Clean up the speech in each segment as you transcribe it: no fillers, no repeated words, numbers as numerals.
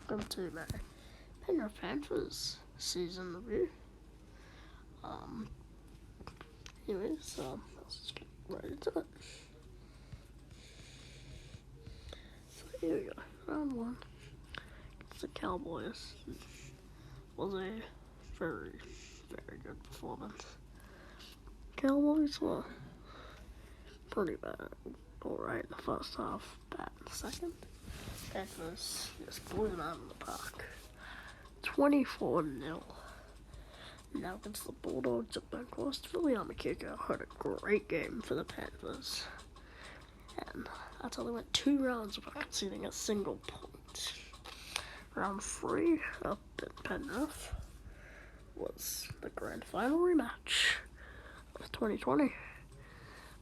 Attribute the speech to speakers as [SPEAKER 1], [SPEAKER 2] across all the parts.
[SPEAKER 1] welcome to my Penrith Panthers season review. Anyways, let's just get right into it. So here we go, round one. It's the Cowboys. Was a very, very good performance. Cowboys were pretty bad. Alright, the first half, bad in the second. Panthers just blew them out of the park. 24-0. Now against the Bulldogs at Penrith, Viliame had a great game for the Panthers. And that's how they went 2 rounds without conceding a single point. Round 3 up in Penrith was the grand final rematch of 2020,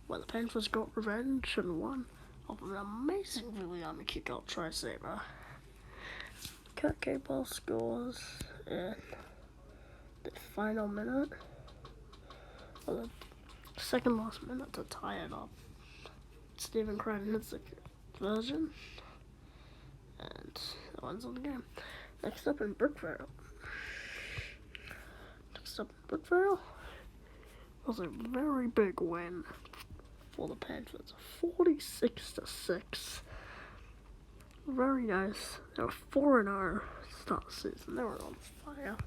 [SPEAKER 1] where the Panthers got revenge and won off of an amazing Viliame kick-out try-saver. Kurt Capel scores in the final minute, or the second last minute to tie it up. Stephen Crichton hits the conversion, and that wins on the game. Next up in Brookvale was a very big win for the Panthers, 46-6. Very nice. They were 4-0 start the season. They were on fire.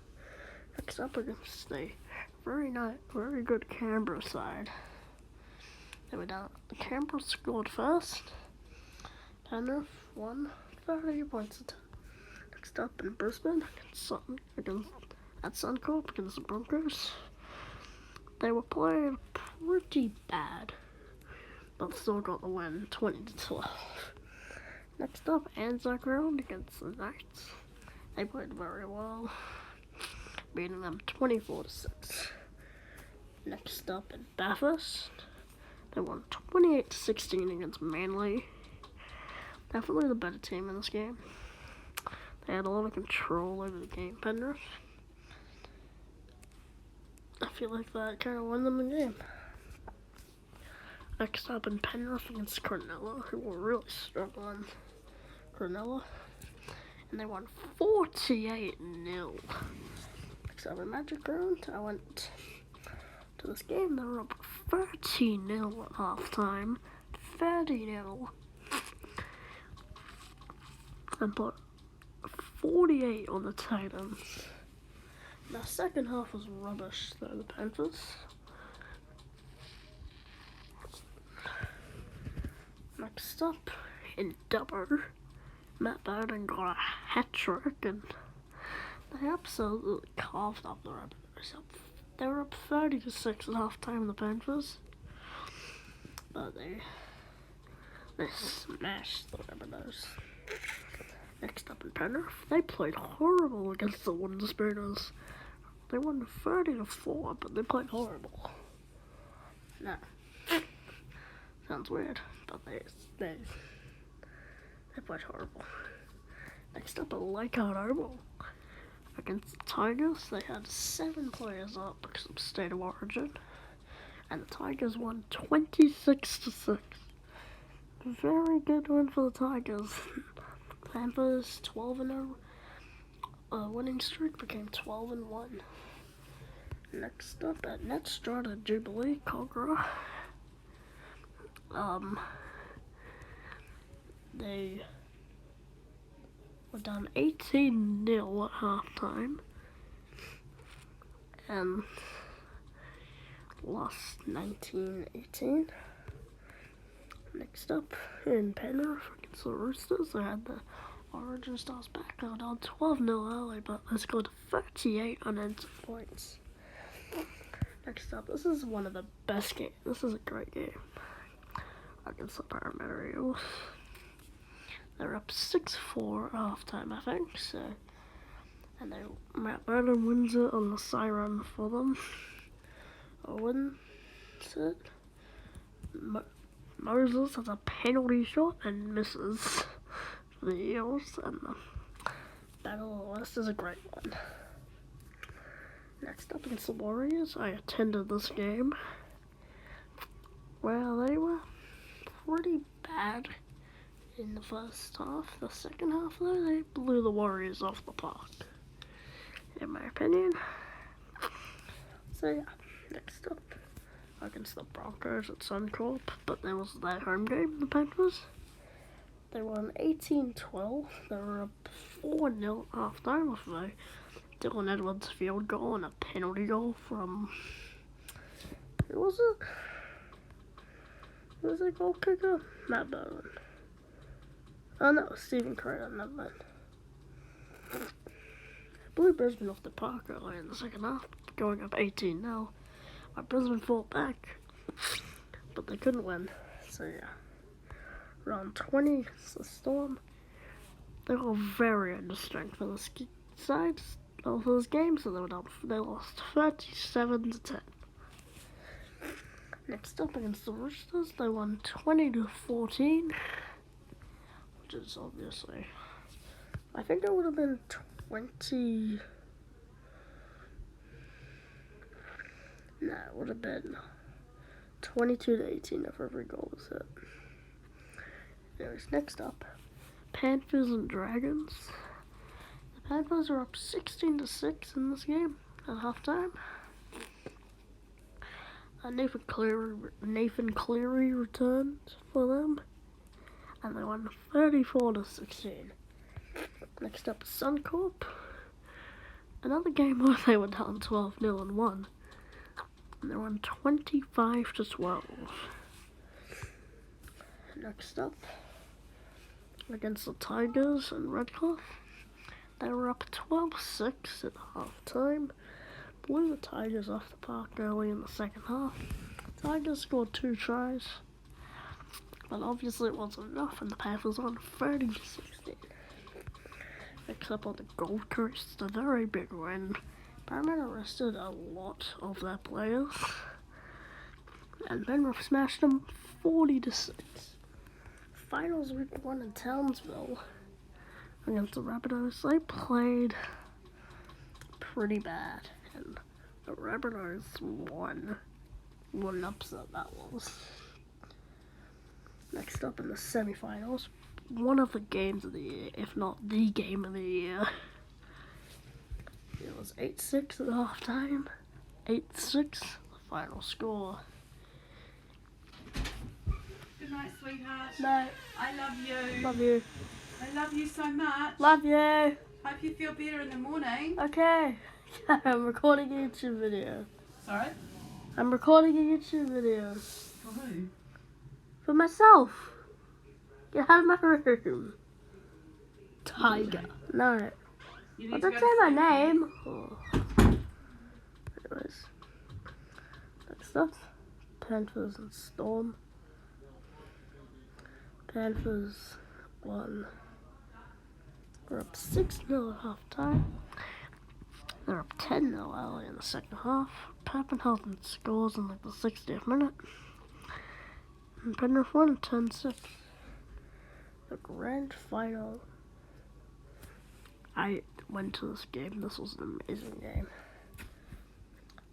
[SPEAKER 1] Next up against a very good Canberra side. They were down. Canberra scored first. Penrith won 30 points to 10. Next up in Brisbane at Suncorp against the Broncos. They were playing pretty bad, but still got the win, 20-12. Next up, Anzac Round against the Knights. They played very well, beating them 24-6. Next up in Bathurst, they won 28-16 against Manly. Definitely the better team in this game. They had a lot of control over the game. Penrith, I feel like that kind of won them the game. Next up in Penrith against Cronulla, who were really struggling. Cronulla, and they won 48-0. Next up in Magic Round, I went to this game. They were up 30-0 at halftime, 30-0, and put 48 on the Titans. The second half was rubbish, though, the Panthers. Next up in Dubbo, Matt Bowden got a hat-trick, and they absolutely carved up the Rabbitohs. They were up 30-6 at halftime, the Panthers, but they smashed the Rabbitohs. Next up in Penrith, they played horrible against the Wooden Spooners. They won 30-4, but they played horrible. No, sounds weird, but they played horrible. Next up, at Leichhardt Oval against the Tigers. They had 7 players up because of State of Origin, and the Tigers won 26-6. Very good win for the Tigers. Panthers 12-0 winning streak became 12-1. Next up at Netstrata Jubilee, Cogra. They were down 18-0 at halftime and lost 19-18. Next up in Penrith against the Roosters, they had the Origin Stars back. They were down 12-0 early, but they scored 38 unanswered points. Next up, this is one of the best games. This is a great game against the Parramatta Eels. They're up 6-4 at halftime, I think. So, and Matt Bowden wins it on the siren for them. Wins it. Moses has a penalty shot and misses for the Eels, and the Battle of the West is a great one. Next up against the Warriors, I attended this game. Well, they were pretty bad in the first half. The second half, though, they blew the Warriors off the park, in my opinion. So yeah, next up, against the Broncos at Suncorp, but there was their home game, the Panthers. They won 18-12. They were up 4-0 at halftime with a Dylan Edwards field goal and a penalty goal from, who was it? Who was the goal kicker? Matt Bowen. Oh no, Stephen Crater, never mind. Blew Brisbane off the park early in the second half, going up 18-0. Brisbane fought back, but they couldn't win. So yeah, round 20, it's the Storm. They were very under strength for the sides of this game, so they lost 37-10. Next up against the Roosters, they won 20-14, which is obviously, I think it would have been 20. No, it would have been 22-18 if every goal was hit. Anyways, next up, Panthers and Dragons. The Panthers are up 16-6 in this game at halftime. Nathan Cleary returned for them, and they won 34-16. Next up, Suncorp. Another game where they were down 12-0 and won. And they won 25-12. Next up, against the Tigers and Redcliffe, they were up 12-6 at halftime. Blew the Tigers off the park early in the second half. The Tigers scored 2 tries, but obviously it wasn't enough, and the Panthers won 30-16. Next up on the Gold Coast, a very big win. Parramatta rested a lot of their players, and Penrith smashed them 40-6. Finals week 1 in Townsville against the Rabbitohs. They played pretty bad, and the Rabbitohs won. What an upset that was. Next up in the semi-finals, one of the games of the year, if not the game of the year. It was 8-6 at halftime. 8-6, the final score.
[SPEAKER 2] Good night, sweetheart.
[SPEAKER 1] Night.
[SPEAKER 2] I love you.
[SPEAKER 1] Love you.
[SPEAKER 2] I love you so much.
[SPEAKER 1] Love you.
[SPEAKER 2] Hope you feel better in the morning.
[SPEAKER 1] Okay. I'm recording a YouTube video.
[SPEAKER 2] Sorry?
[SPEAKER 1] I'm recording a YouTube video.
[SPEAKER 2] For who?
[SPEAKER 1] For myself. Get out of my room. Tiger. No.
[SPEAKER 2] You
[SPEAKER 1] I
[SPEAKER 2] need to
[SPEAKER 1] didn't
[SPEAKER 2] go
[SPEAKER 1] say
[SPEAKER 2] to
[SPEAKER 1] my
[SPEAKER 2] sleep.
[SPEAKER 1] name. Oh. Anyways. Next up. Panthers and Storm. Panthers won. We're up 6-0 at half time. They're up 10-0 early in the second half. Pappenhausen scores in like the 60th minute. And Penrith won 10-6. The grand final. I went to this game. This was an amazing game.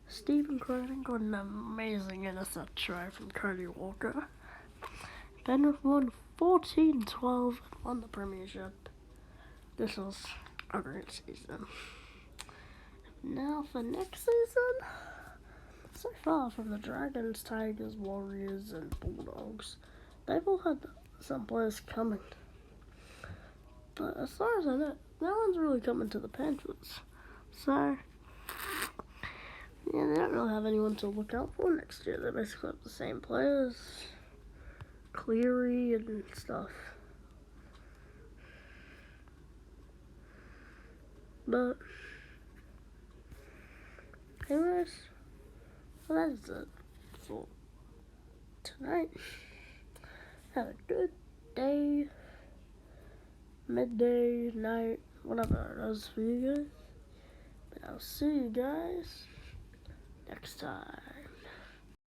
[SPEAKER 1] Stephen Cronin got an amazing intercept try from Cody Walker. Penrith won 14-12 and won the premiership. This was a great season. Now for next season, so far from the Dragons, Tigers, Warriors, and Bulldogs, they've all had some players coming. But as far as I know, no one's really coming to the Panthers. So, yeah, they don't really have anyone to look out for next year. They basically have the same players, Cleary and stuff. But, anyways, well, that is it for tonight. Have a good day, midday, night, whatever it is for you guys. But I'll see you guys next time.